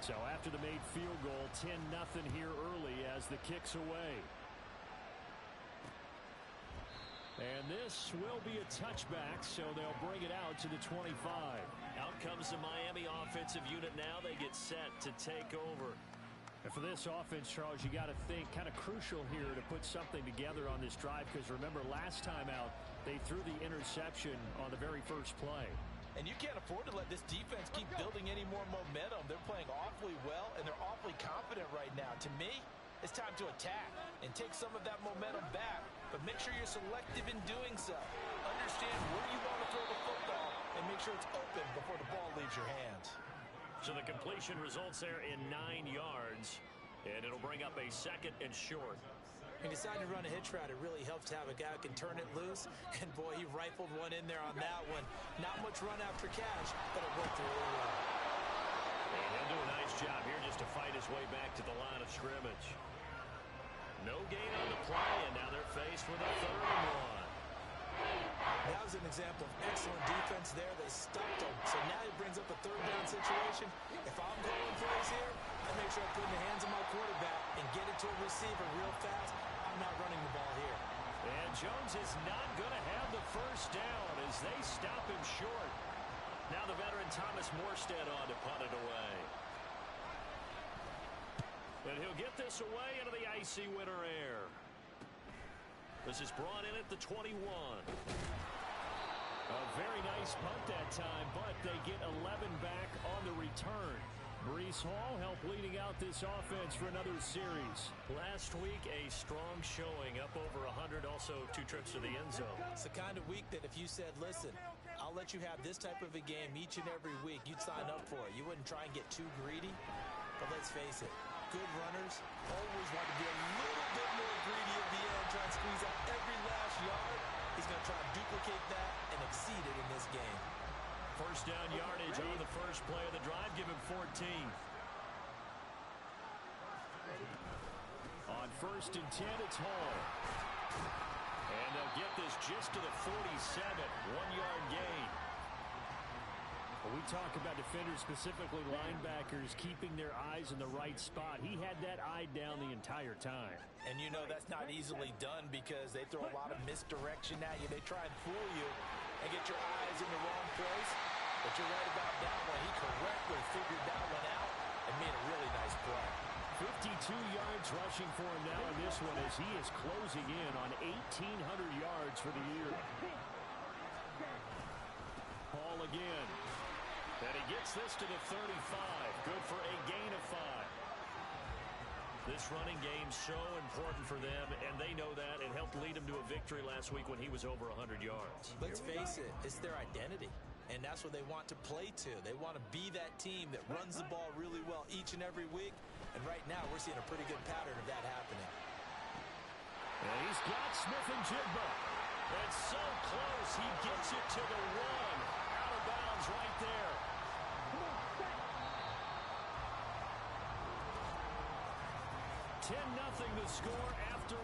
So after the made field goal, 10-0 here early as the kick's away. And this will be a touchback, so they'll bring it out to the 25. Out comes the Miami offensive unit now. They get set to take over. And for this offense, Charles, you got to think kind of crucial here to put something together on this drive, because remember last time out they threw the interception on the very first play. And you can't afford to let this defense keep building any more momentum. They're playing awfully well, and they're awfully confident right now. To me, it's time to attack and take some of that momentum back, but make sure you're selective in doing so. Understand where you want to throw the football and make sure it's open before the ball leaves your hands. So the completion results there in 9 yards, and it'll bring up a 2nd and short. He decided to run a hitch route. It really helps to have a guy who can turn it loose. And, boy, he rifled one in there on that one. Not much run after catch, but it worked really well. And he'll do a nice job here just to fight his way back to the line of scrimmage. No gain on the play, and now they're faced with a 3rd and 1. That was an example of excellent defense there. They stumped him. So now he brings up a 3rd down situation. If I'm calling plays here, I make sure I put in the hands of my quarterback and get it to a receiver real fast. I'm not running the ball here. And Jones is not going to have the first down as they stop him short. Now the veteran Thomas Morstead on to punt it away. And he'll get this away into the icy winter air. This is brought in at the 21. A very nice punt that time, but they get 11 back on the return. Breece Hall helped leading out this offense for another series. Last week, a strong showing, up over 100, also 2 trips to the end zone. It's the kind of week that if you said, listen, I'll let you have this type of a game each and every week, you'd sign up for it. You wouldn't try and get too greedy. But let's face it, good runners always want to be a little bit more greedy at the end, try and squeeze out every last yard. He's going to try and duplicate that and exceed it in this game. First down yardage on the first play of the drive. Give him 14. On 1st and 10, it's Hall. And they'll get this just to the 47. 1-yard gain. When we talk about defenders, specifically linebackers, keeping their eyes in the right spot. He had that eye down the entire time. And you know that's not easily done because they throw a lot of misdirection at you. They try and fool you and get your eyes in the wrong place. But you're right about that one. He correctly figured that one out and made a really nice play. 52 yards rushing for him now in this one as he is closing in on 1,800 yards for the year. Hall again. And he gets this to the 35. Good for a gain of 5. This running game's so important for them, and they know that. It helped lead them to a victory last week when he was over 100 yards. Let's face it, it's their identity. And that's what they want to play to. They want to be that team that runs the ball really well each and every week. And right now, we're seeing a pretty good pattern of that happening. And he's got Smith and Jigba. And so close, he gets it to the 1. Out of bounds right there. 10-0 the score after 1.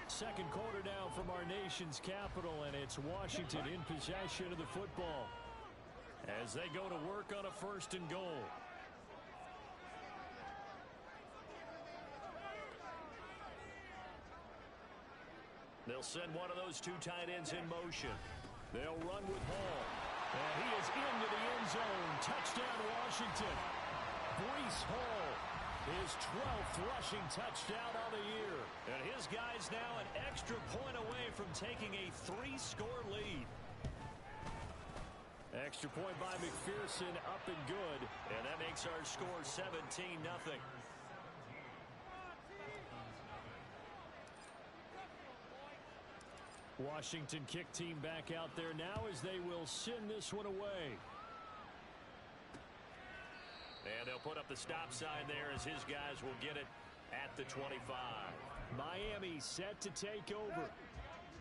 Second quarter now from our nation's capital, and it's Washington in possession of the football as they go to work on a 1st and goal. They'll send one of those 2 tight ends in motion. They'll run with Hall. And he is into the end zone. Touchdown, Washington. Breece Hall, his 12th rushing touchdown on the year. And his guys now an extra point away from taking a 3-score lead. Extra point by McPherson, up and good. And that makes our score 17-0. Washington kick team back out there now as they will send this one away. And they'll put up the stop sign there as his guys will get it at the 25. Miami set to take over.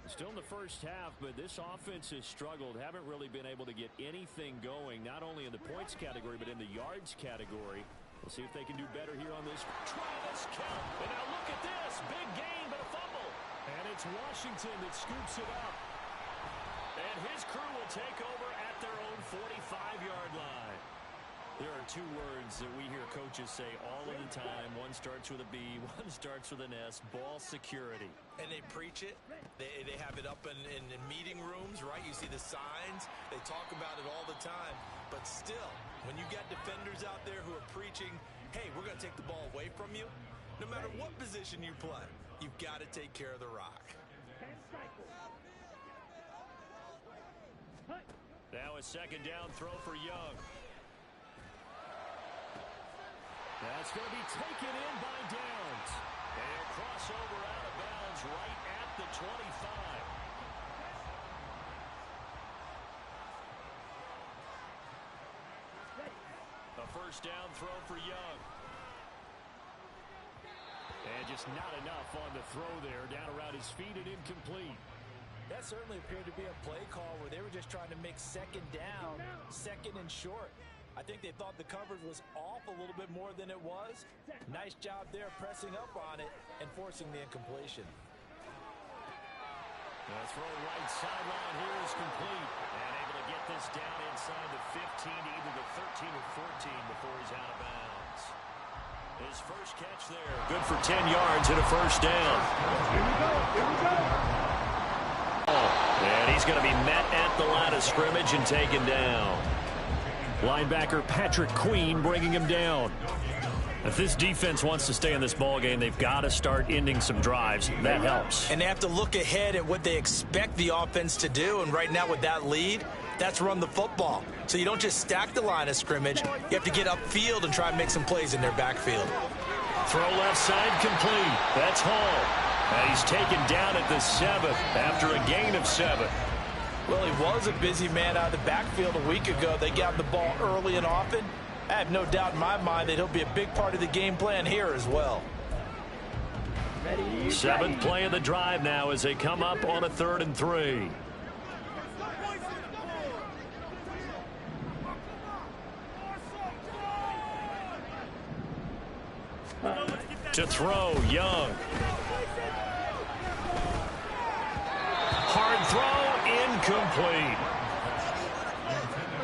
Still in the first half, but this offense has struggled. Haven't really been able to get anything going, not only in the points category, but in the yards category. We'll see if they can do better here on this. Travis Kelce. And now look at this. Big gain, but a fumble. And it's Washington that scoops it up. And his crew will take over at their own 45-yard line. There are two words that we hear coaches say all of the time. One starts with a B, one starts with an S. Ball security. And they preach it. They have it up in meeting rooms, right? You see the signs. They talk about it all the time. But still, when you got defenders out there who are preaching, hey, we're going to take the ball away from you, no matter what position you play, you've got to take care of the rock. Now a second down throw for Young. That's going to be taken in by Downs. And a crossover out of bounds right at the 25. A first down throw for Young. And just not enough on the throw there. Down around his feet and incomplete. That certainly appeared to be a play call where they were just trying to make second down, second and short. I think they thought the coverage was off a little bit more than it was. Nice job there pressing up on it and forcing the incompletion. The throw right sideline here is complete. And able to get this down inside the 15 to either the 13 or 14 before he's out of bounds. His first catch there. Good for 10 yards and a first down. Here we go. Here we go. And he's going to be met at the line of scrimmage and taken down. Linebacker Patrick Queen bringing him down. If this defense wants to stay in this ball game, they've got to start ending some drives. That helps. And they have to look ahead at what they expect the offense to do. And right now with that lead, that's run the football. So you don't just stack the line of scrimmage. You have to get upfield and try and make some plays in their backfield. Throw left side complete. That's Hall. And he's taken down at the 7th after a gain of 7. Well, he was a busy man out of the backfield a week ago. They got the ball early and often. I have no doubt in my mind that he'll be a big part of the game plan here as well. 7th play of the drive now as they come up on a 3rd and 3. To throw, Young. Hard throw, incomplete.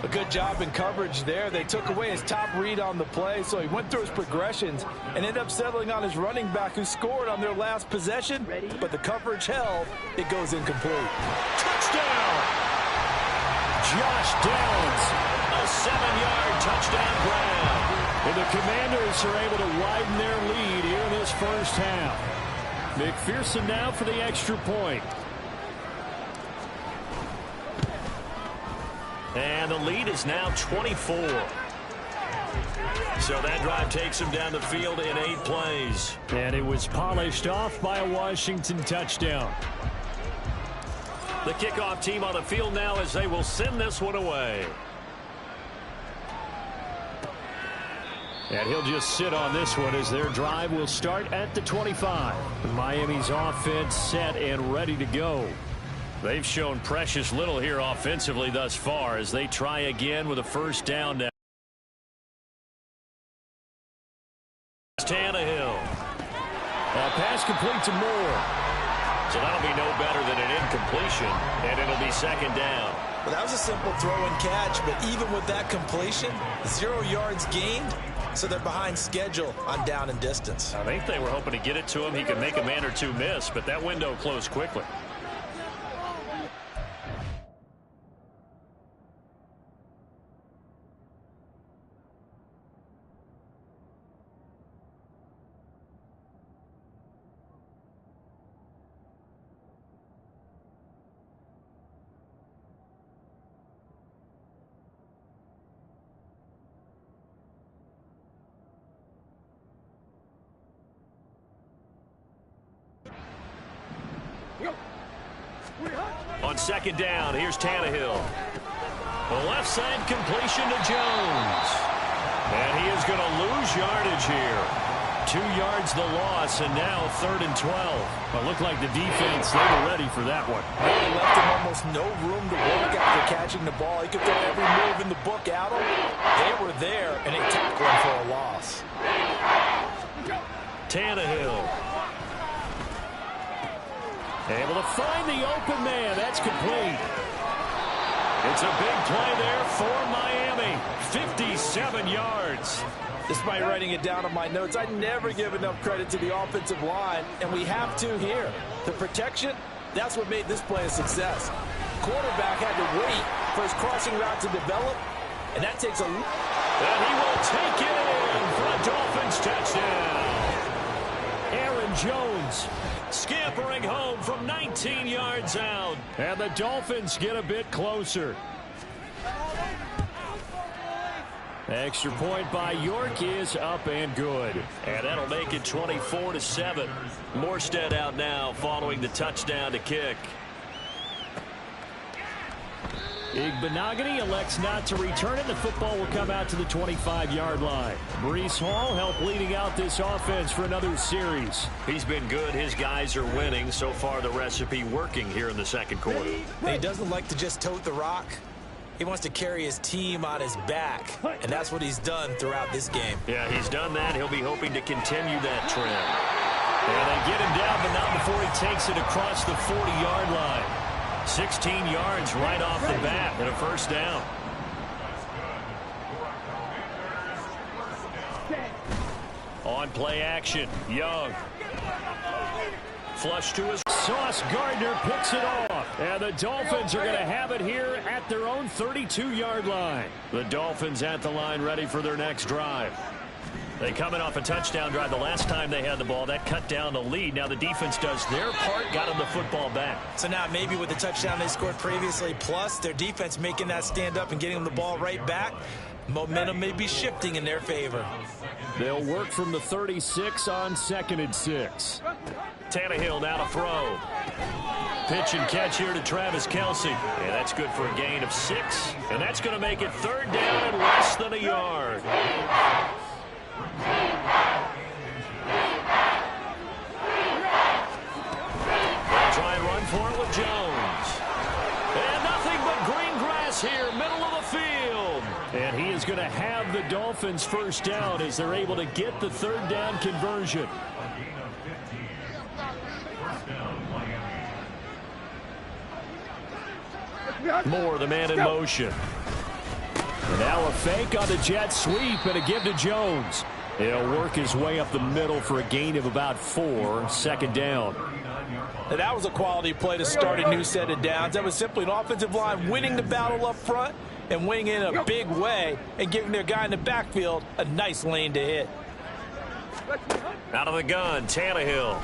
A good job in coverage there. They took away his top read on the play, so he went through his progressions and ended up settling on his running back who scored on their last possession, but the coverage held. It goes incomplete. Touchdown! Josh Downs, a 7-yard touchdown grab. And the Commanders are able to widen their lead here in this first half. McPherson now for the extra point. And the lead is now 24. So that drive takes him down the field in 8 plays. And it was polished off by a Washington touchdown. The kickoff team on the field now as they will send this one away. And he'll just sit on this one as their drive will start at the 25. Miami's offense set and ready to go. They've shown precious little here offensively thus far as they try again with a first down now. Tannehill. A pass complete to Moore. So that'll be no better than an incompletion, and it'll be second down. Well, that was a simple throw and catch, but even with that completion, 0 yards gained, so they're behind schedule on down and distance. I think they were hoping to get it to him. He could make a man or two miss, but that window closed quickly. On second down, here's Tannehill. The left side completion to Jones. And he is going to lose yardage here. 2 yards the loss, and now 3rd and 12. It looked like the defense, they were ready for that one. They left him almost no room to work after catching the ball. He could throw every move in the book at him. They were there, and they tackled him for a loss. Tannehill. Able to find the open man. That's complete. It's a big play there for Miami. 57 yards. Despite writing it down on my notes, I never give enough credit to the offensive line, and we have to here. The protection, that's what made this play a success. Quarterback had to wait for his crossing route to develop, and that takes a... And he will take it in for a Dolphins touchdown. Aaron Jones scampering home from 19 yards out. And the Dolphins get a bit closer. Extra point by York is up and good. And that'll make it 24-7. Morstead out now following the touchdown to kick. Igbenogany elects not to return it. The football will come out to the 25-yard line. Breece Hall helped leading out this offense for another series. He's been good. His guys are winning. So far, the recipe working here in the second quarter. He doesn't like to just tote the rock. He wants to carry his team on his back, and that's what he's done throughout this game. Yeah, he's done that. He'll be hoping to continue that trend. And they get him down, but not before he takes it across the 40-yard line. 16 yards right off the bat and a first down. On play action, Young. Flush to his... Sauce Gardner picks it off. And the Dolphins are going to have it here at their own 32-yard line. The Dolphins at the line ready for their next drive. They come in off a touchdown drive the last time they had the ball. That cut down the lead. Now the defense does their part, got them the football back. So now maybe with the touchdown they scored previously, plus their defense making that stand up and getting them the ball right back, momentum may be shifting in their favor. They'll work from the 36 on 2nd and 6. Tannehill now to throw. Pitch and catch here to Travis Kelce. And that's good for a gain of 6. And that's going to make it 3rd down and less than a yard. They'll try and run for it with Jones. And nothing but green grass here, middle of the field. And he is going to have the Dolphins first down as they're able to get the 3rd down conversion. Moore, the man in motion. And now a fake on the jet sweep and a give to Jones. He'll work his way up the middle for a gain of about 4, 2nd down. Now that was a quality play to start a new set of downs. That was simply an offensive line winning the battle up front and winning in a big way and giving their guy in the backfield a nice lane to hit. Out of the gun, Tannehill.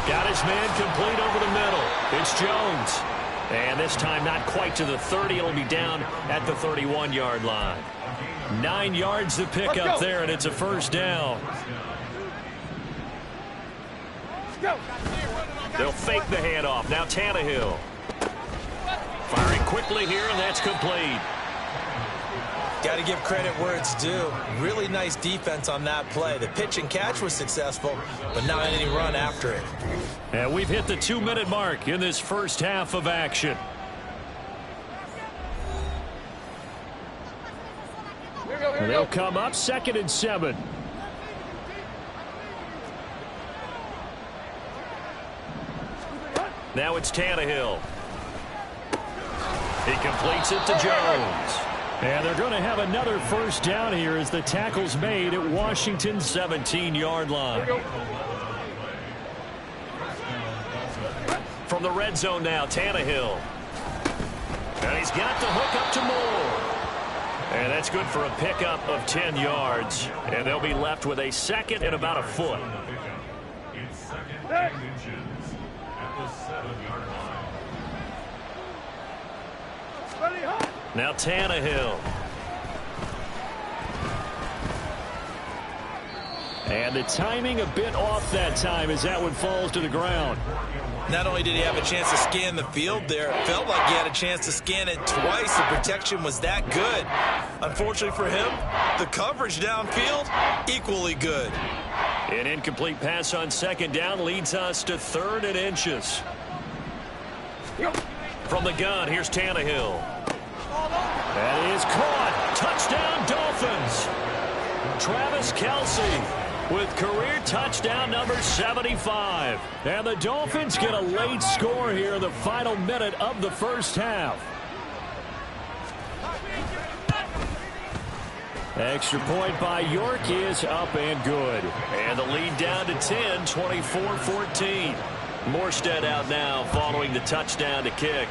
Got his man complete over the middle. It's Jones. And this time not quite to the 30. It'll be down at the 31-yard line. 9 yards to pick up there, and it's a first down. They'll fake the handoff. Now Tannehill. Firing quickly here, and that's complete. Got to give credit where it's due. Really nice defense on that play. The pitch and catch was successful, but not any run after it. And we've hit the 2-minute mark in this first half of action. They'll come up 2nd and 7. Now it's Tannehill. He completes it to Jones. And they're going to have another first down here as the tackle's made at Washington's 17-yard line. From the red zone now, Tannehill. And he's got the hook up to Moore. And that's good for a pickup of 10 yards. And they'll be left with a 2nd and about a foot. Now Tannehill. And the timing a bit off that time as that one falls to the ground. Not only did he have a chance to scan the field there, it felt like he had a chance to scan it twice. The protection was that good. Unfortunately for him, the coverage downfield, equally good. An incomplete pass on 2nd down leads us to 3rd and inches. From the gun, here's Tannehill. That is caught. Touchdown, Dolphins. Travis Kelce with career touchdown number 75. And the Dolphins get a late score here in the final minute of the first half. Extra point by York is up and good. And the lead down to 10, 24-14. Morstead out now following the touchdown to kick.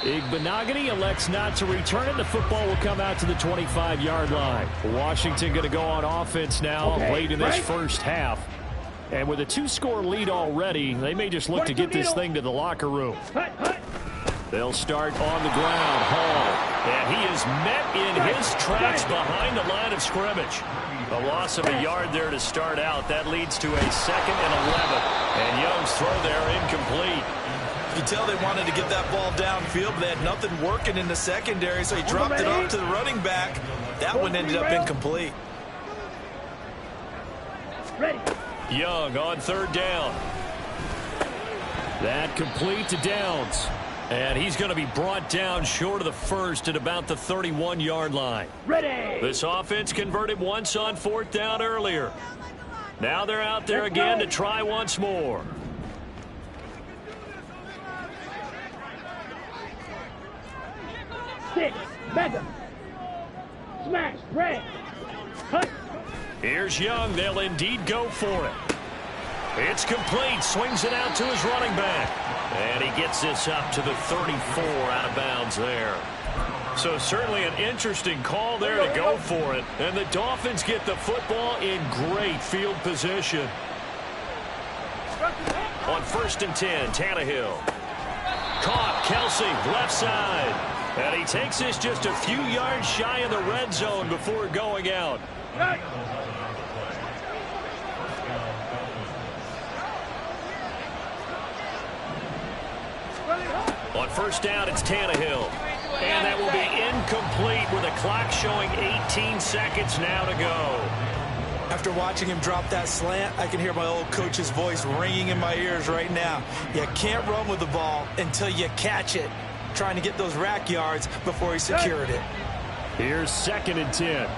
Igbenogany elects not to return it. The football will come out to the 25-yard line. Washington going to go on offense now late in this first half. And with a 2-score lead already, they may just look to get this thing to the locker room. They'll start on the ground. Hall. And he is met in his tracks behind the line of scrimmage. A loss of a yard there to start out. That leads to a 2nd and 11. And Young's throw there incomplete. You can tell they wanted to get that ball downfield, but they had nothing working in the secondary, so he dropped it off to the running back. That one ended up incomplete. Young on 3rd down. That complete to Downs. And he's going to be brought down short of the first at about the 31-yard line. This offense converted once on 4th down earlier. Now they're out there again to try once more. Mega. Smash. Red. Cut. Here's Young. They'll indeed go for it. It's complete. Swings it out to his running back. And he gets this up to the 34 out of bounds there. So certainly an interesting call there to go for it. And the Dolphins get the football in great field position. On 1st and 10, Tannehill. Caught. Kelsey, left side. And he takes this just a few yards shy of the red zone before going out. On 1st down, it's Tannehill. And that will be incomplete with a clock showing 18 seconds now to go. After watching him drop that slant, I can hear my old coach's voice ringing in my ears right now. You can't run with the ball until you catch it. Trying to get those rack yards before he secured it. Here's 2nd and 10.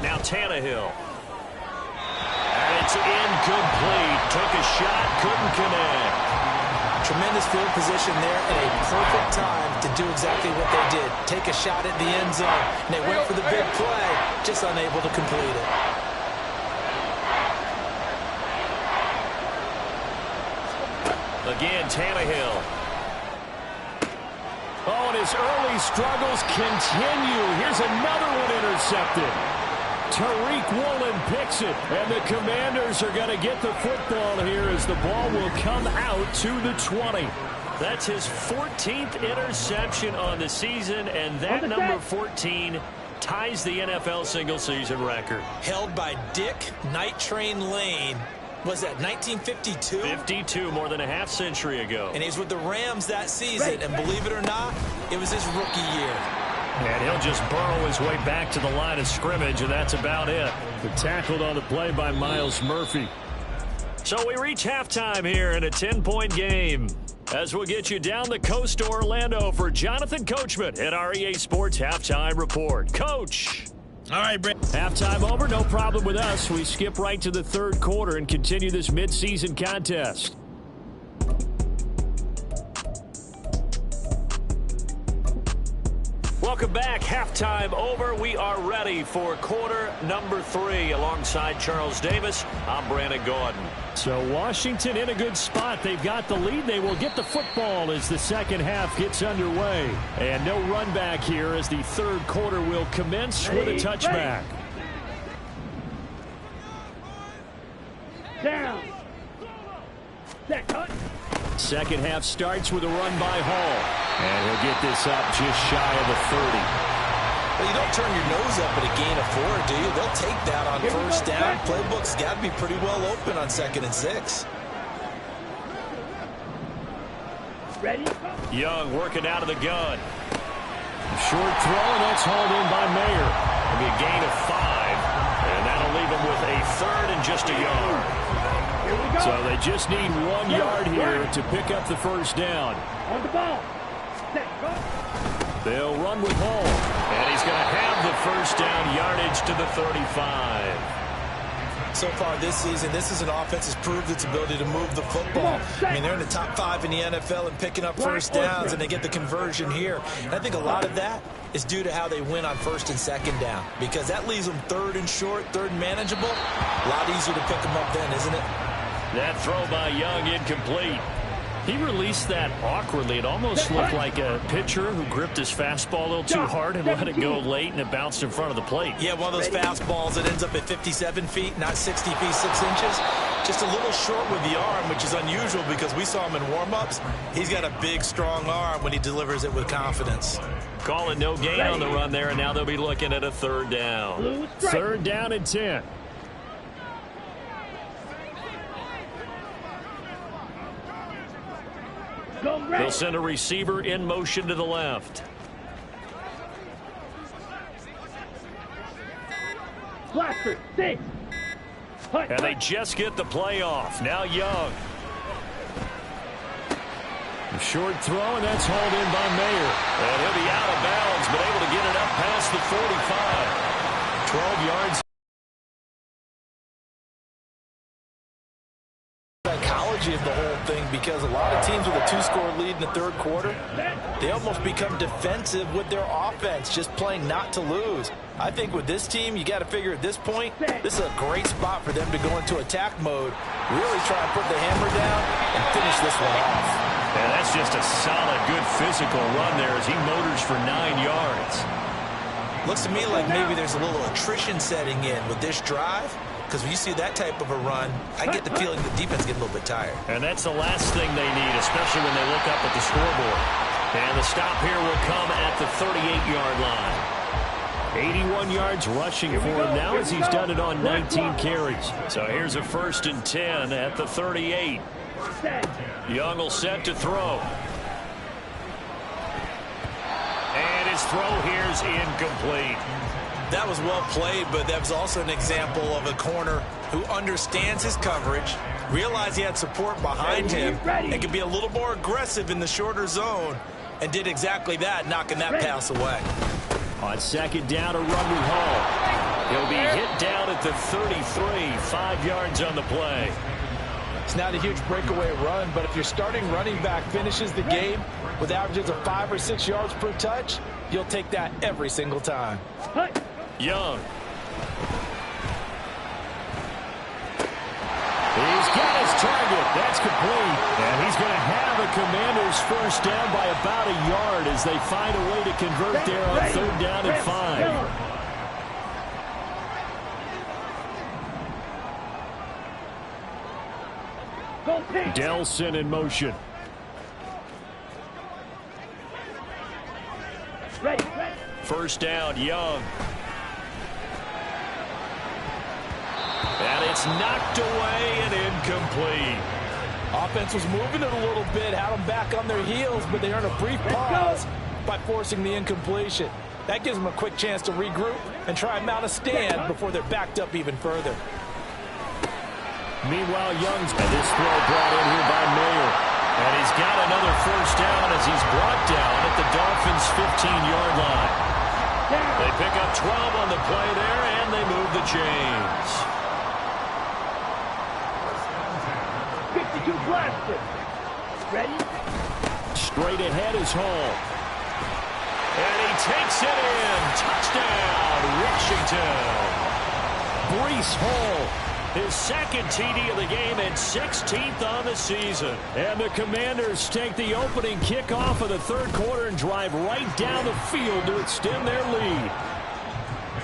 Now Tannehill. And it's incomplete. Took a shot, couldn't connect. Tremendous field position there at a perfect time to do exactly what they did. Take a shot at the end zone. And they went for the big play, just unable to complete it. Again, Tannehill. Oh, and his early struggles continue. Here's another one intercepted. Tariq Woolen picks it, and the Commanders are going to get the football here as the ball will come out to the 20. That's his 14th interception on the season, and that number 14 ties the NFL single-season record. Held by Dick Night Train Lane. Was that 1952? 52, more than a half-century ago. And he's with the Rams that season, and believe it or not, it was his rookie year. And he'll just burrow his way back to the line of scrimmage, and that's about it. Tackled on the play by Miles Murphy. So we reach halftime here in a 10-point game. As we'll get you down the coast to Orlando for Jonathan Coachman at our EA Sports Halftime Report. Coach. All right, Brent. Halftime over, no problem with us. We skip right to the 3rd quarter and continue this midseason contest. Welcome back. Halftime over. We are ready for quarter number 3. Alongside Charles Davis, I'm Brandon Gordon. So Washington in a good spot. They've got the lead. They will get the football as the second half gets underway. And no run back here as the 3rd quarter will commence with a touchback. Down. Set. Cut. Second half starts with a run by Hall. And he'll get this up just shy of the 30. Well, you don't turn your nose up at a gain of 4, do you? They'll take that on 1st down. Playbook's got to be pretty well open on 2nd and 6. Ready? Young working out of the gun. Short throw, and that's hauled in by Mayer. It'll be a gain of 5. And that'll leave him with a 3rd and just a yard. So they just need 1 yard here to pick up the 1st down. On the ball. Set. Go. They'll run with Hall. And he's going to have the first down, yardage to the 35. So far this season, this is an offense that's proved its ability to move the football. I mean, they're in the top 5 in the NFL and picking up first downs, and they get the conversion here. And I think a lot of that is due to how they win on first and second down, because that leaves them third and short, third and manageable. A lot easier to pick them up then, isn't it? That throw by Young incomplete. He released that awkwardly. It almost looked like a pitcher who gripped his fastball a little too hard and let it go late, and it bounced in front of the plate. Yeah, one of those fastballs that ends up at 57 feet, not 60 feet, 6 inches. Just a little short with the arm, which is unusual because we saw him in warm-ups. He's got a big, strong arm when he delivers it with confidence. Call it no gain on the run there, and now they'll be looking at a third down. Third down and 10. They'll send a receiver in motion to the left. Blaster, 6. And they just get the play off. Now Young. A short throw, and that's hauled in by Mayer. And he'll be out of bounds, but able to get it up past the 45. 12 yards. Psychology of the whole thing, because a lot of teams with a 2-score lead in the third quarter, they almost become defensive with their offense, just playing not to lose. I think with this team, you got to figure at this point, this is a great spot for them to go into attack mode, really try and put the hammer down and finish this one off. And that's just a solid, good physical run there as he motors for 9 yards. Looks to me like maybe there's a little attrition setting in with this drive, because when you see that type of a run, I get the feeling the defense gets a little bit tired. And that's the last thing they need, especially when they look up at the scoreboard. And the stop here will come at the 38-yard line. 81 yards rushing for him now as he's done it on 19 carries. So here's a 1st and 10 at the 38. Young will set to throw. And his throw here's incomplete. That was well played, but that was also an example of a corner who understands his coverage, realized he had support behind him, and could be a little more aggressive in the shorter zone, and did exactly that, knocking that pass away. On second down, a run with Hall. He'll be hit down at the 33, 5 yards on the play. It's not a huge breakaway run, but if your starting running back finishes the game with averages of 5 or 6 yards per touch, you'll take that every single time. Young. He's got his target. That's complete. And he's going to have a Commanders first down by about a yard as they find a way to convert there on third down and 5. Delson in motion. First down, Young. And it's knocked away and incomplete. Offense was moving it a little bit, had them back on their heels, but they earned a brief pause by forcing the incompletion. That gives them a quick chance to regroup and try and mount a stand before they're backed up even further. Meanwhile, Young's got this throw brought in here by Mayer. And he's got another first down as he's brought down at the Dolphins' 15-yard line. They pick up 12 on the play there, and they move the chains. 52 blaster. Ready? Straight ahead is Hall. And he takes it in. Touchdown, Washington. Breece Hall. His second TD of the game and 16th on the season. And the Commanders take the opening kickoff of the third quarter and drive right down the field to extend their lead.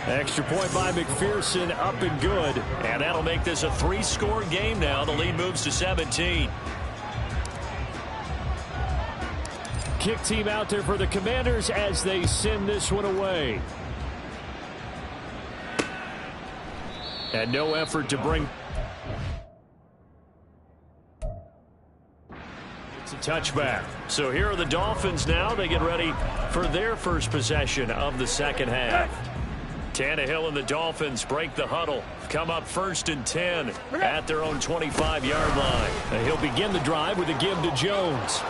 Extra point by McPherson, up and good. And that'll make this a 3-score game now. The lead moves to 17. Kick team out there for the Commanders as they send this one away. And no effort to bring. It's a touchback. So here are the Dolphins now. They get ready for their first possession of the second half. Tannehill and the Dolphins break the huddle. Come up 1st and 10 at their own 25-yard line. And he'll begin the drive with a give to Jones.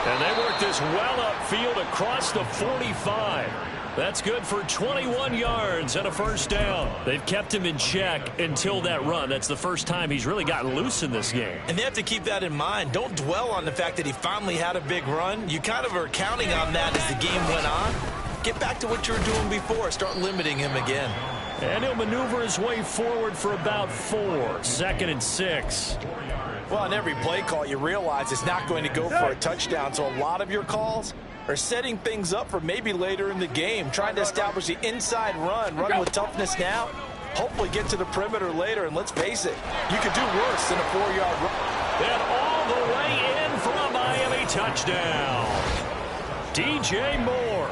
And they work this well upfield across the 45. That's good for 21 yards and a first down. They've kept him in check until that run. That's the first time he's really gotten loose in this game. And they have to keep that in mind. Don't dwell on the fact that he finally had a big run. You kind of are counting on that as the game went on. Get back to what you were doing before. Start limiting him again. And he'll maneuver his way forward for about 4. 2nd and 6. Well, on every play call, you realize it's not going to go for a touchdown. So a lot of your calls are setting things up for maybe later in the game, trying to establish the inside run with toughness now, hopefully get to the perimeter later, and let's face it, you could do worse than a 4-yard run. And all the way in for a Miami touchdown. DJ Moore,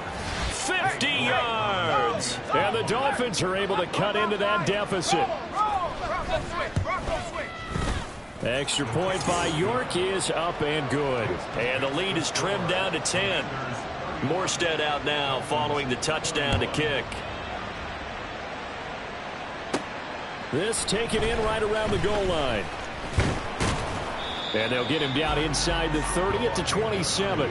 50 yards. And the Dolphins are able to cut into that deficit. Extra point by York is up and good. And the lead is trimmed down to 10. Morstead out now following the touchdown to kick. This taken in right around the goal line. And they'll get him down inside the 30 at the 27.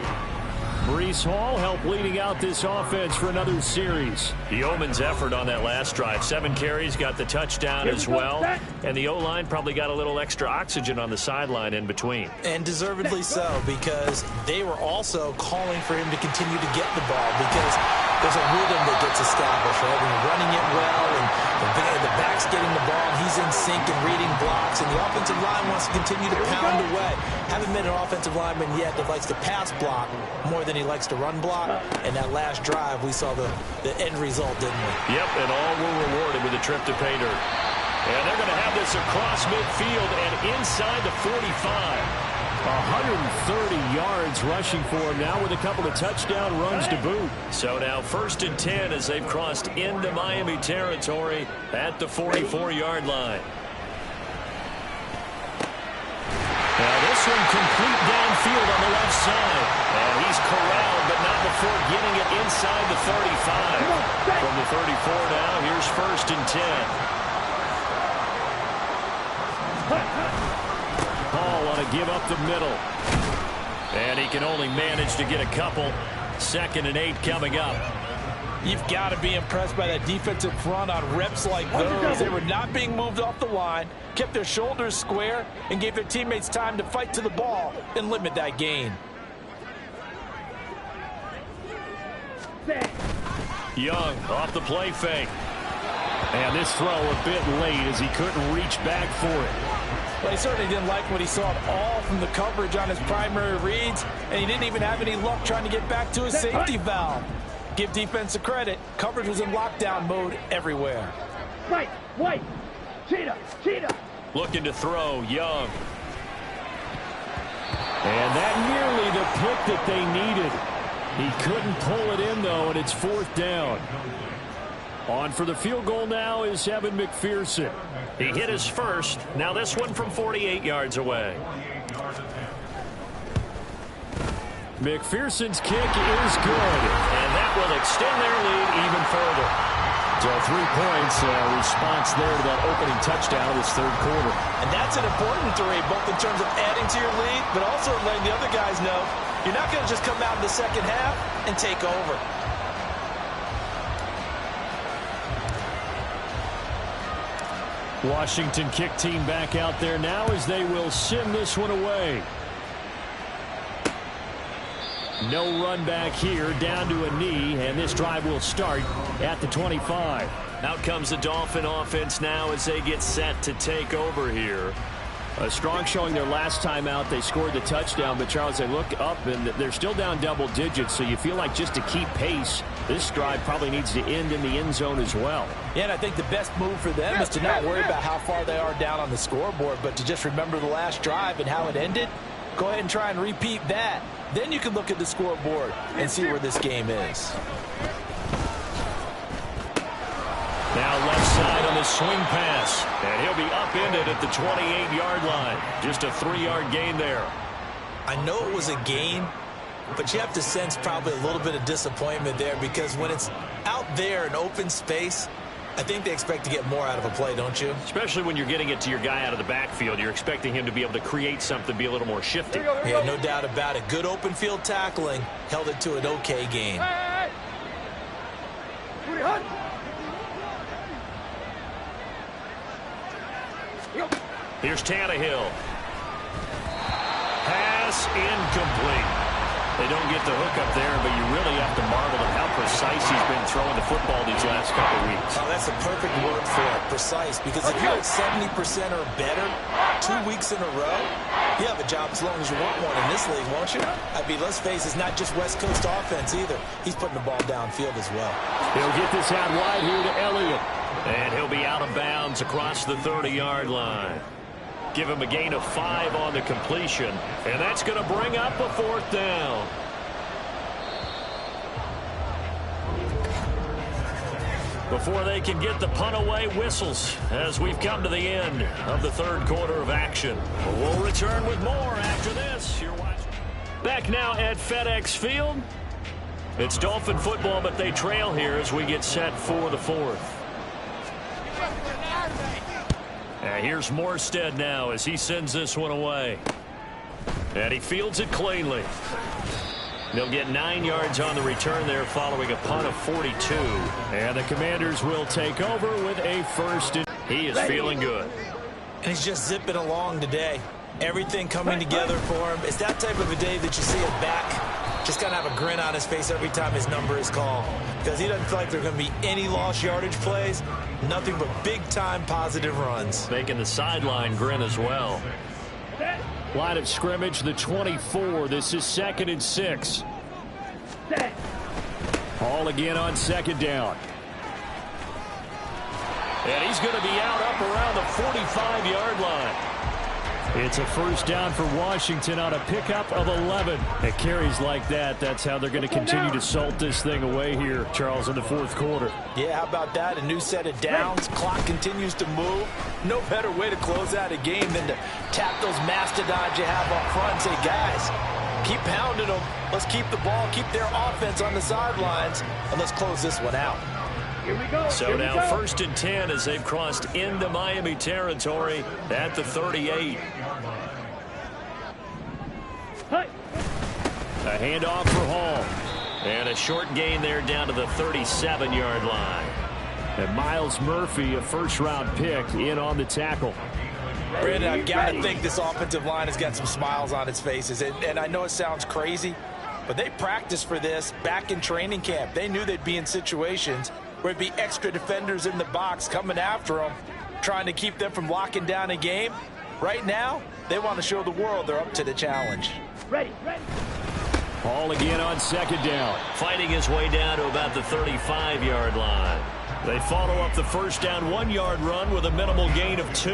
Breece Hall helped leading out this offense for another series. Yeoman's effort on that last drive. 7 carries, got the touchdown as well. And the O-line probably got a little extra oxygen on the sideline in between. And deservedly so, because they were also calling for him to continue to get the ball, because there's a rhythm that gets established, right? When you're running it well and the back's getting the ball, and he's in sync and reading blocks, and the offensive line wants to continue to pound away. Haven't been an offensive lineman yet that likes to pass block more than he likes to run block. And that last drive, we saw the end result, didn't we? Yep, and all were rewarded with a trip to pay dirt. And they're going to have this across midfield and inside the 45. 130 yards rushing for him now with a couple of touchdown runs to boot. So now 1st and 10 as they've crossed into Miami territory at the 44-yard line. Now this one complete downfield on the left side. And he's corralled, but not before getting it inside the 35. From the 34 now, here's 1st and 10. Hall on a give up the middle. And he can only manage to get a couple. 2nd and 8 coming up. You've got to be impressed by that defensive front on reps like those. They were not being moved off the line, kept their shoulders square, and gave their teammates time to fight to the ball and limit that gain. Young off the play fake. And this throw a bit late as he couldn't reach back for it. Well, he certainly didn't like what he saw at all from the coverage on his primary reads, and he didn't even have any luck trying to get back to his safety valve. Give defense a credit. Coverage was in lockdown mode everywhere. Right, white, cheetah, cheetah. Looking to throw, Young. And that nearly the pick that they needed. He couldn't pull it in, though, and it's 4th down. On for the field goal now is Evan McPherson. He hit his first. Now this one from 48 yards away. McPherson's kick is good. And that will extend their lead even further. So 3 points, response there to that opening touchdown of this 3rd quarter. And that's an important 3, both in terms of adding to your lead, but also letting the other guys know you're not going to just come out in the 2nd half and take over. Washington kick team back out there now as they will send this one away. No run back here, down to a knee, and this drive will start at the 25. Out comes the Dolphin offense now as they get set to take over here. A strong showing their last time out. They scored the touchdown, but Charles, they look up and they're still down double digits, so you feel like just to keep pace, this drive probably needs to end in the end zone as well. Yeah, and I think the best move for them is to not worry about how far they are down on the scoreboard, but to just remember the last drive and how it ended. Go ahead and try and repeat that. Then you can look at the scoreboard and see where this game is. Now left side on the swing pass. And he'll be upended at the 28-yard line. Just a 3-yard gain there. I know it was a gain, but you have to sense probably a little bit of disappointment there, because when it's out there in open space, I think they expect to get more out of a play, don't you? Especially when you're getting it to your guy out of the backfield. You're expecting him to be able to create something, be a little more shifty. Yeah, no doubt about it. Good open field tackling. Held it to an okay gain. Here's Tannehill. Pass incomplete. They don't get the hook up there, but you really have to marvel at how precise he's been throwing the football these last couple weeks. Oh, that's a perfect word for it, precise, because if you're at 70% or better 2 weeks in a row, you have a job as long as you want one in this league, won't you? I mean, let's face it, it's not just West Coast offense either. He's putting the ball downfield as well. He'll get this out wide here to Elliott. And he'll be out of bounds across the 30-yard line. Give him a gain of 5 on the completion, and that's going to bring up a 4th down. Before they can get the punt away, whistles as we've come to the end of the 3rd quarter of action. We'll return with more after this. You're watching. Back now at FedEx Field. It's Dolphin football, but they trail here as we get set for the 4th. And here's Morstead now as he sends this one away. And he fields it cleanly. They'll get 9 yards on the return there following a punt of 42. And the Commanders will take over with a 1st. He is feeling good. And he's just zipping along today. Everything coming together for him. It's that type of a day that you see a back just kind of have a grin on his face every time his number is called. Because he doesn't feel like there are going to be any lost yardage plays. Nothing but big-time positive runs. Making the sideline grin as well. Line of scrimmage, the 24. This is 2nd and 6. Hall again on 2nd down. And he's going to be out up around the 45-yard line. It's a 1st down for Washington on a pickup of 11. It carries like that. That's how they're going to continue to salt this thing away here, Charles, in the 4th quarter. Yeah, how about that? A new set of downs. Clock continues to move. No better way to close out a game than to tap those mastodons you have up front and say, guys, keep pounding them. Let's keep the ball, keep their offense on the sidelines, and let's close this one out. So now 1st and 10 as they've crossed into Miami territory at the 38. A handoff for Hall. And a short gain there down to the 37-yard line. And Miles Murphy, a 1st-round pick, in on the tackle. Brandon, I've got to think this offensive line has got some smiles on its faces. And I know it sounds crazy, but they practiced for this back in training camp. They knew they'd be in situations where it'd be extra defenders in the box coming after them, trying to keep them from locking down a game. Right now, they want to show the world they're up to the challenge. Ready. Hall again on 2nd down. Fighting his way down to about the 35-yard line. They follow up the 1st down 1-yard run with a minimal gain of 2.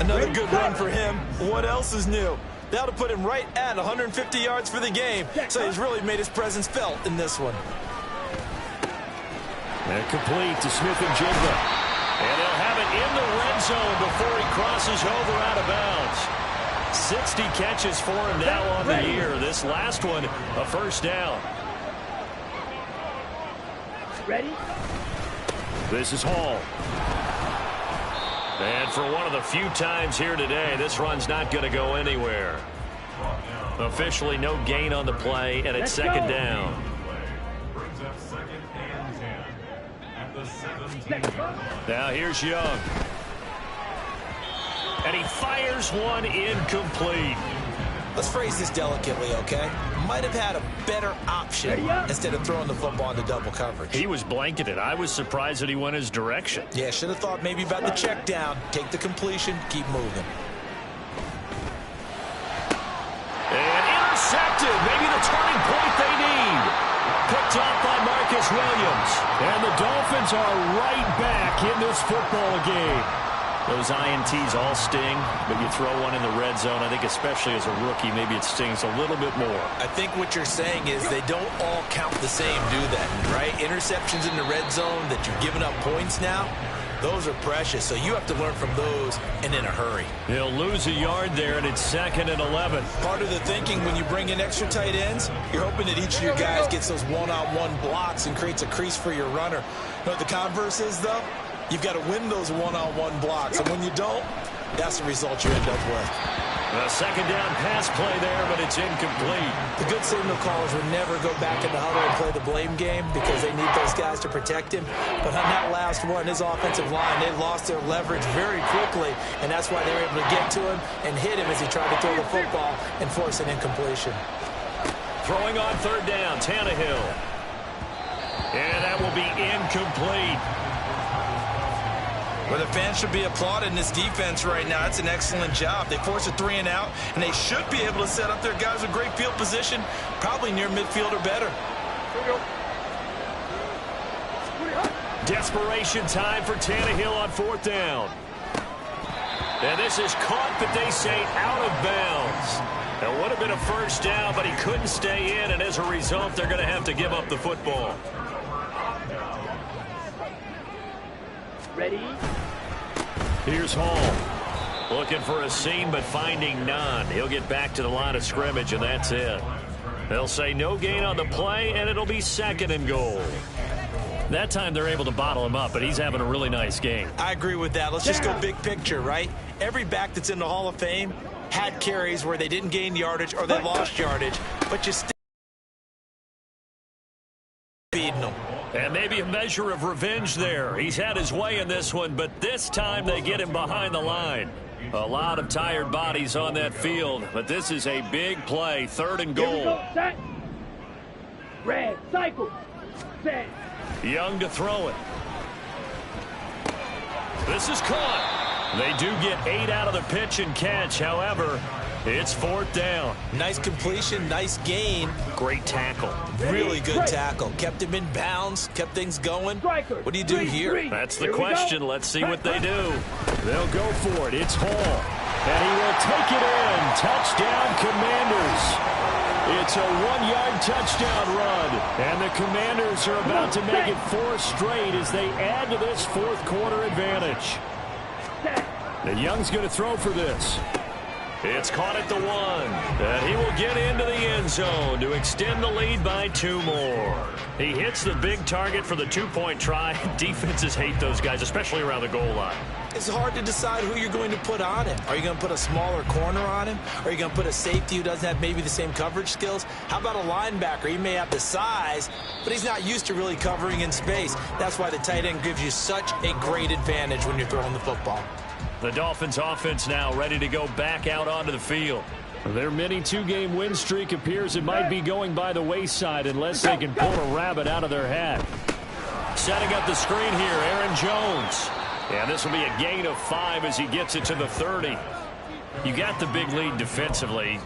Another good run for him. What else is new? That'll put him right at 150 yards for the game. So he's really made his presence felt in this one. And complete to Smith-Njigba. And they'll have it in the red zone before he crosses over out of bounds. 60 catches for him now on the year. This last one, a 1st down. Ready? This is Hall. And for one of the few times here today, this run's not going to go anywhere. Officially no gain on the play, and it's 2nd down. Now here's Young. And he fires one incomplete. Let's phrase this delicately, okay? Might have had a better option instead of throwing the football into double coverage. He was blanketed. I was surprised that he went his direction. Yeah, should have thought maybe about the check down. Take the completion, keep moving. And intercepted. Maybe the turning point they need. Picked off by Marcus Williams. And the Dolphins are right back in this football game. Those INTs all sting, but you throw one in the red zone, I think especially as a rookie, maybe it stings a little bit more. I think what you're saying is they don't all count the same, do they? Right? Interceptions in the red zone that you're giving up points now, those are precious. So you have to learn from those and in a hurry. He'll lose a yard there, and it's 2nd and 11. Part of the thinking when you bring in extra tight ends, you're hoping that each of your guys gets those one-on-one blocks and creates a crease for your runner. You know what the converse is, though? You've got to win those one-on-one blocks, and when you don't, that's the result you end up with. A second down pass play there, but it's incomplete. The good signal callers would never go back in the huddle and play the blame game because they need those guys to protect him. But on that last one, his offensive line, they lost their leverage very quickly, and that's why they were able to get to him and hit him as he tried to throw the football and force an incompletion. Throwing on third down, Tannehill. And that will be incomplete. Well, the fans should be applauding this defense right now. It's an excellent job. They force a 3-and-out, and they should be able to set up their guys in great field position, probably near midfield or better. Desperation time for Tannehill on fourth down. And this is caught, but they say out of bounds. It would have been a first down, but he couldn't stay in, and as a result, they're going to have to give up the football. Ready? Here's Hall. Looking for a seam, but finding none. He'll get back to the line of scrimmage, and that's it. They'll say no gain on the play, and it'll be second and goal. That time they're able to bottle him up, but he's having a really nice game. I agree with that. Let's just go big picture, right? Every back that's in the Hall of Fame had carries where they didn't gain yardage or they lost yardage, but you still feeding them. And maybe a measure of revenge there. He's had his way in this one, but this time they get him behind the line. A lot of tired bodies on that field, but this is a big play, third and goal. Here we go, set. Red, cycle, set. Young to throw it. This is caught. They do get 8 out of the pitch and catch. However, it's fourth down. Nice completion, nice gain. Great tackle. Really good tackle. Kept him in bounds, kept things going. What do you do here? That's the question. Let's see what they do. They'll go for it. It's Hall. And he will take it in. Touchdown, Commanders. It's a 1-yard touchdown run. And the Commanders are about to make it 4 straight as they add to this fourth quarter advantage. And Young's going to throw for this. It's caught at the 1. And he will get into the end zone to extend the lead by 2 more. He hits the big target for the 2-point try. Defenses hate those guys, especially around the goal line. It's hard to decide who you're going to put on him. Are you going to put a smaller corner on him? Or are you going to put a safety who doesn't have maybe the same coverage skills? How about a linebacker? He may have the size, but he's not used to really covering in space. That's why the tight end gives you such a great advantage when you're throwing the football. The Dolphins offense now ready to go back out onto the field. Their mini 2-game win streak appears it might be going by the wayside unless they can pull a rabbit out of their hat. Setting up the screen here, Aaron Jones. And this will be a gain of 5 as he gets it to the 30. You got the big lead defensively.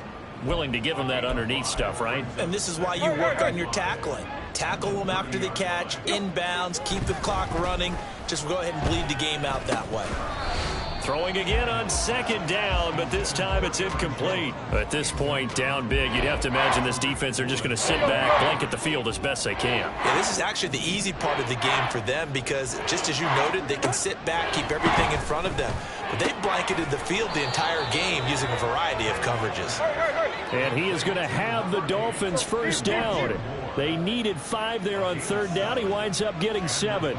Willing to give him that underneath stuff, right? And this is why you work on your tackling. Tackle them after the catch, inbounds, keep the clock running. Just go ahead and bleed the game out that way. Throwing again on second down, but this time it's incomplete. At this point, down big, you'd have to imagine this defense are just going to sit back, blanket the field as best they can. Yeah, this is actually the easy part of the game for them because, just as you noted, they can sit back, keep everything in front of them. But they've blanketed the field the entire game using a variety of coverages. And he is going to have the Dolphins first down. They needed 5 there on third down. He winds up getting 7.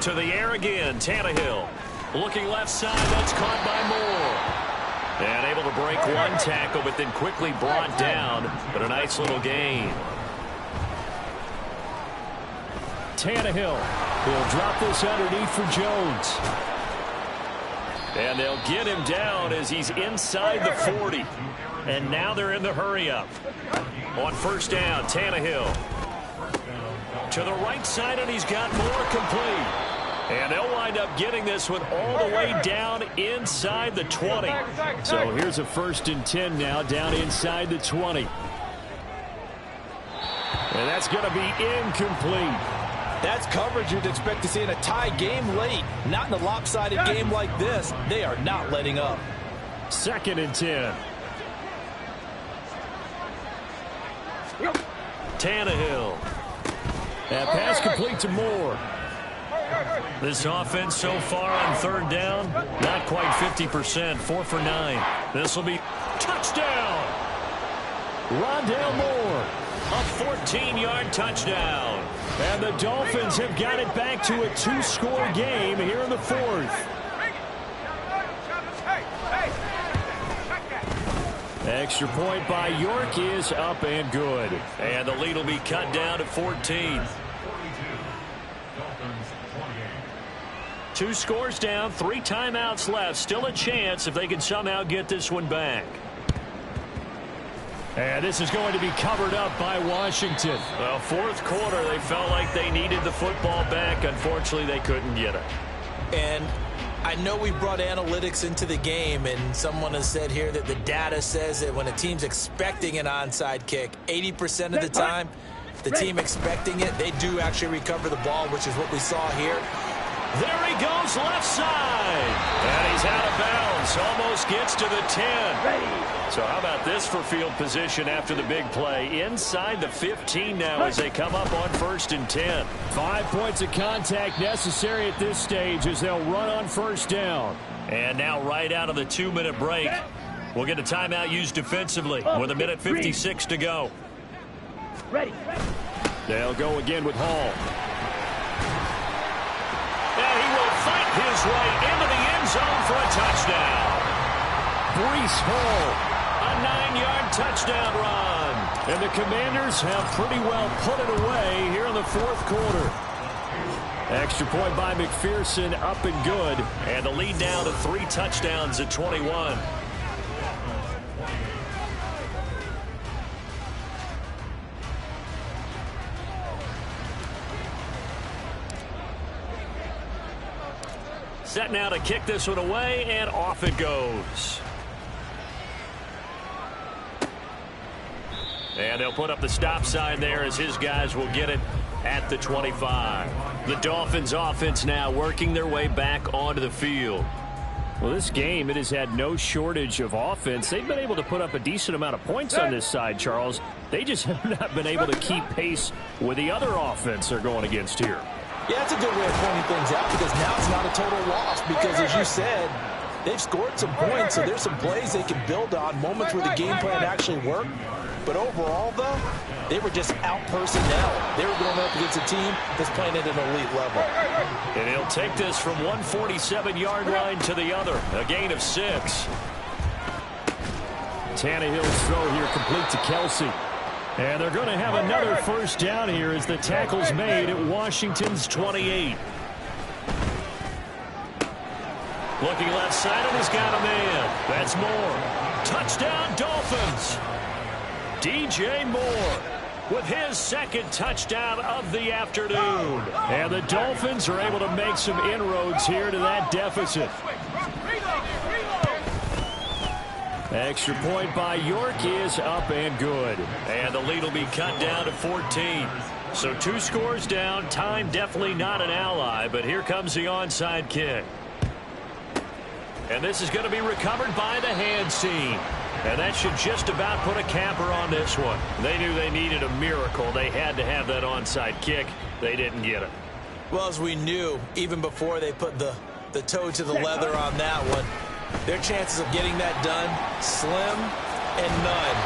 To the air again, Tannehill. Looking left side, that's caught by Moore. And able to break one tackle, but then quickly brought down. But a nice little gain. Tannehill will drop this underneath for Jones. And they'll get him down as he's inside the 40. And now they're in the hurry-up. On first down, Tannehill. To the right side, and he's got Moore complete. And they'll wind up getting this one all the way down inside the 20. So here's a 1st and 10 now down inside the 20. And that's going to be incomplete. That's coverage you'd expect to see in a tie game late. Not in a lopsided game like this. They are not letting up. 2nd and 10. Tannehill. That pass complete to Moore. This offense so far on third down, not quite 50%, 4 for 9. This will be touchdown. Rondale Moore, a 14-yard touchdown. And the Dolphins have got it back to a 2-score game here in the fourth. Extra point by York is up and good. And the lead will be cut down to 14. 2 scores down, 3 timeouts left. Still a chance if they can somehow get this one back. And this is going to be covered up by Washington. Well, fourth quarter, they felt like they needed the football back. Unfortunately, they couldn't get it. And I know we brought analytics into the game, and someone has said here that the data says that when a team's expecting an onside kick, 80% of the time, the team expecting it, they do actually recover the ball, which is what we saw here. There he goes, left side. And he's out of bounds. Almost gets to the 10. So how about this for field position after the big play? Inside the 15 now as they come up on 1st and 10. 5 points of contact necessary at this stage as they'll run on 1st down. And now right out of the 2-minute break, we'll get a timeout used defensively with 1:56 to go. They'll go again with Hall. And he will fight his way into the end zone for a touchdown. Breece Hall. A 9-yard touchdown run. And the Commanders have pretty well put it away here in the fourth quarter. Extra point by McPherson, up and good. And the lead now to 3 touchdowns at 21. Set now to kick this one away, and off it goes. And they'll put up the stop sign there as his guys will get it at the 25. The Dolphins offense now working their way back onto the field. Well, this game, it has had no shortage of offense. They've been able to put up a decent amount of points on this side, Charles. They just have not been able to keep pace with the other offense they're going against here. Yeah, that's a good way of pointing things out because now it's not a total loss because, as you said, they've scored some points, so there's some plays they can build on, moments where the game plan actually worked. But overall, though, they were just out personnel. They were going up against a team that's playing at an elite level. And he'll take this from one 47-yard line to the other. A gain of 6. Tannehill's throw here complete to Kelsey. And they're going to have another first down here as the tackle's made at Washington's 28. Looking left side, and he's got a man. That's Moore. Touchdown, Dolphins. DJ Moore with his 2nd touchdown of the afternoon. And the Dolphins are able to make some inroads here to that deficit. Extra point by York is up and good. And the lead will be cut down to 14. So 2 scores down. Time definitely not an ally, but here comes the onside kick. And this is going to be recovered by the hands team. And that should just about put a capper on this one. They knew they needed a miracle. They had to have that onside kick. They didn't get it. Well, as we knew, even before they put the toe to the leather on that one, their chances of getting that done, slim and none.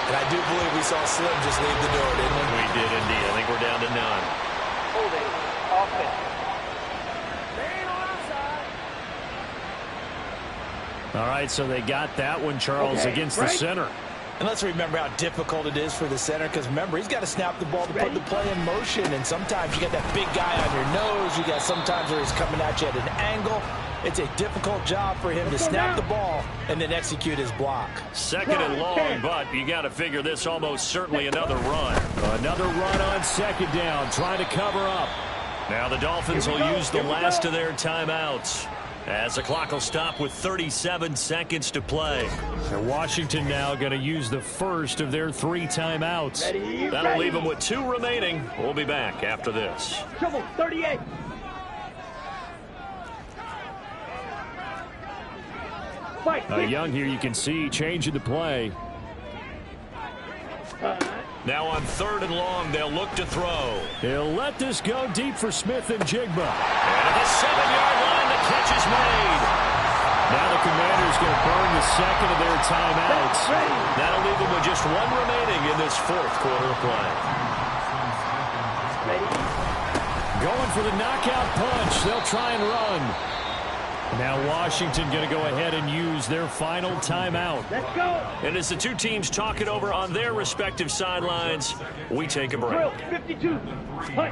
And I do believe we saw Slim just leave the door, didn't we? We did indeed. I think we're down to none. Holding offense. All right, so they got that one, Charles, against the center. And let's remember how difficult it is for the center because, remember, he's got to snap the ball to put the play in motion. And sometimes you got that big guy on your nose. You got sometimes where he's coming at you at an angle. It's a difficult job for him to snap the ball and then execute his block. 2nd and long, but you got to figure this almost certainly another run. Another run on 2nd down, trying to cover up. Now the Dolphins will use the last of their timeouts as the clock will stop with 37 seconds to play. And Washington now going to use the first of their 3 timeouts. That'll leave them with 2 remaining. We'll be back after this. Trouble, 38. Young here, you can see changing the play. Now on 3rd and long, they'll look to throw. He'll let this go deep for Smith and Jigba. And at the 7-yard line, the catch is made. Now the Commanders going to burn the 2nd of their timeouts. That'll leave them with just 1 remaining in this 4th quarter of play. Ready. Going for the knockout punch. They'll try and run. Now Washington going to go ahead and use their final timeout. Let's go. And as the two teams talk it over on their respective sidelines, we take a break. 52. Hut.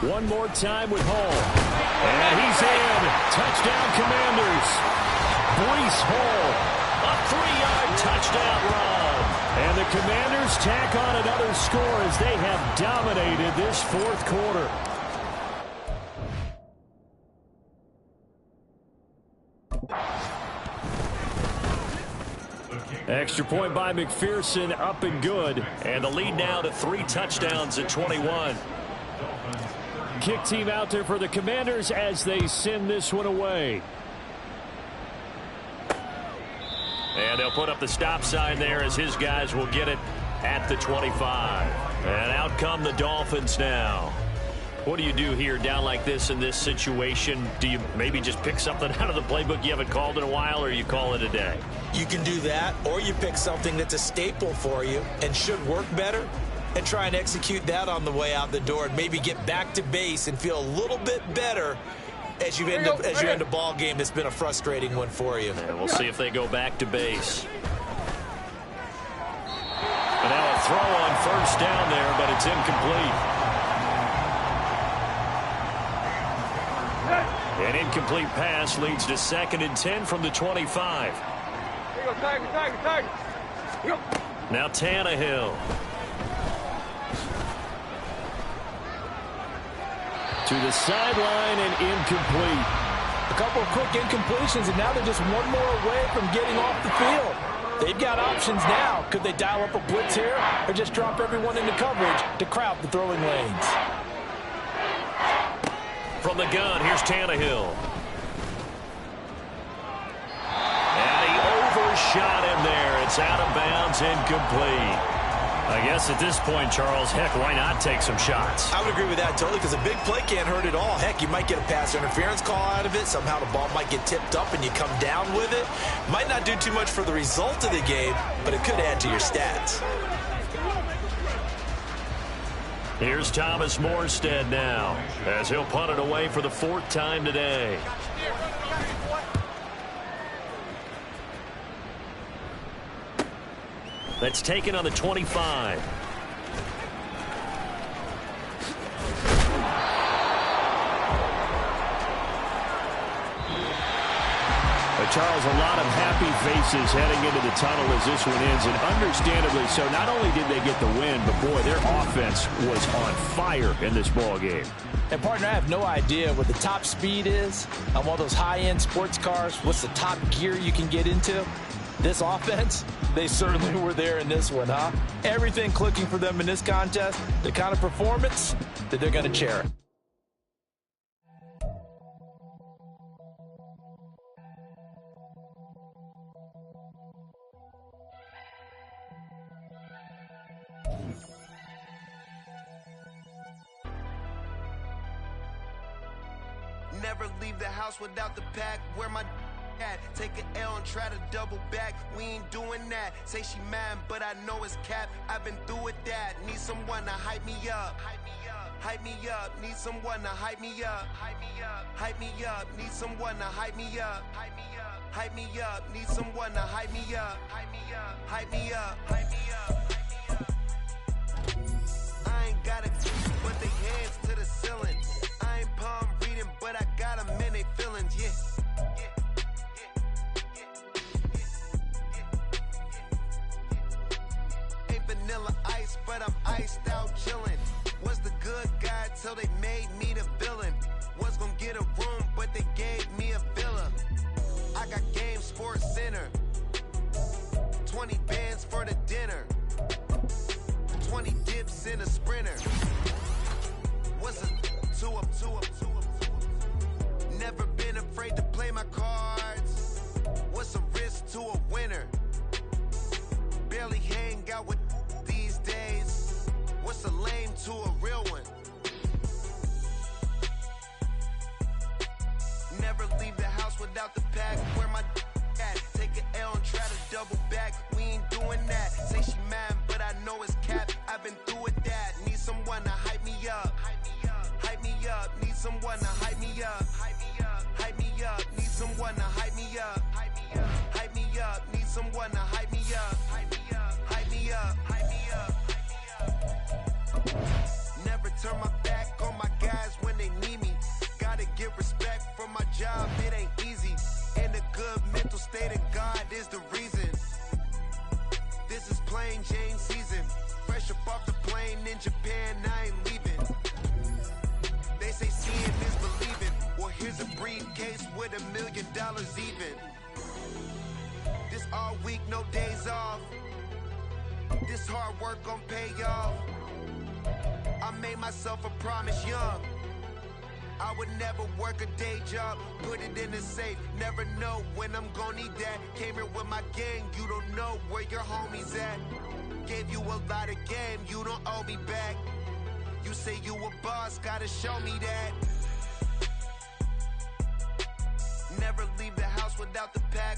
One more time with Hall. And he's in. Touchdown, Commanders. Breece Hall. A 3-yard touchdown run. And the Commanders tack on another score as they have dominated this fourth quarter. Extra point by McPherson, up and good. And the lead now to 3 touchdowns at 21. Kick team out there for the Commanders as they send this one away. And they'll put up the stop sign there as his guys will get it at the 25. And out come the Dolphins now. What do you do here down like this in this situation? Do you maybe just pick something out of the playbook you haven't called in a while, or you call it a day? You can do that, or you pick something that's a staple for you and should work better and try and execute that on the way out the door and maybe get back to base and feel a little bit better as you end a ball game that's been a frustrating one for you. And we'll see if they go back to base. And now a throw on first down there, but it's incomplete. An incomplete pass leads to 2nd and 10 from the 25. Now Tannehill. To the sideline and incomplete. A couple of quick incompletions, and now they're just one more away from getting off the field. They've got options now. Could they dial up a blitz here or just drop everyone into coverage to crowd the throwing lanes? From the gun, here's Tannehill. And he overshot him there. It's out of bounds, incomplete. I guess at this point, Charles, heck, why not take some shots? I would agree with that totally, because a big play can't hurt at all. Heck, you might get a pass interference call out of it. Somehow the ball might get tipped up and you come down with it. Might not do too much for the result of the game, but it could add to your stats. Here's Thomas Morstead now, as he'll punt it away for the 4th time today. That's taken on the 25. Charles, a lot of happy faces heading into the tunnel as this one ends, and understandably so. Not only did they get the win, but boy, their offense was on fire in this ball game. And partner, I have no idea what the top speed is on one of those high-end sports cars. What's the top gear you can get into? This offense, they certainly were there in this one, huh? Everything clicking for them in this contest, the kind of performance that they're going to cherish. Never leave the house without the pack. Where my at? Take an L and try to double back. We ain't doing that. Say she mad, but I know it's cap. I've been through with that. Need someone to hype me up. Hype me up. Need someone to hype me up. Hype me up. Need someone to hype me up. Hype me up. Need someone to hype me up. Hype me up. I ain't gotta put their hands to the ceiling. I ain't palm reading, but I got them in their feelings, yeah. Ain't vanilla ice, but I'm iced out chillin'. Was the good guy till they made me the villain. Was gonna get a room, but they gave me a villa. I got game, Sports Center. 20 bands for the dinner. 20 dips in a sprinter. What's a two up? Never been afraid to play my cards. What's a risk to a winner? Barely hang out with these days. What's a lame to a real one? Never leave the house without the pack. Where my at? Take an L and try to double back. We ain't doing that. Say she mad, but I know it's cap. I've been through with that. Need someone to hype me up. Hype me someone to hype me up. Hype me up. Hype me up. Need someone to hype me up. Hype me up. Hype me up. Need someone to hype me up. Hype me up. Hype me up. Hype me up. Never turn my back on my guys when they need me. Gotta get respect for my job, it ain't easy. In a good mental state of God is the reason. This is plain Jane season. Fresh up off the plane in Japan, I ain't leaving. They say seeing is believing. Well, here's a briefcase with $1 million even. This all week, no days off. This hard work gon' pay off. I made myself a promise young. I would never work a day job, put it in the safe, never know when I'm gon' need that. Came here with my gang, you don't know where your homies at. Gave you a lot of game, you don't owe me back. You say you a boss, gotta show me that. Never leave the house without the pack.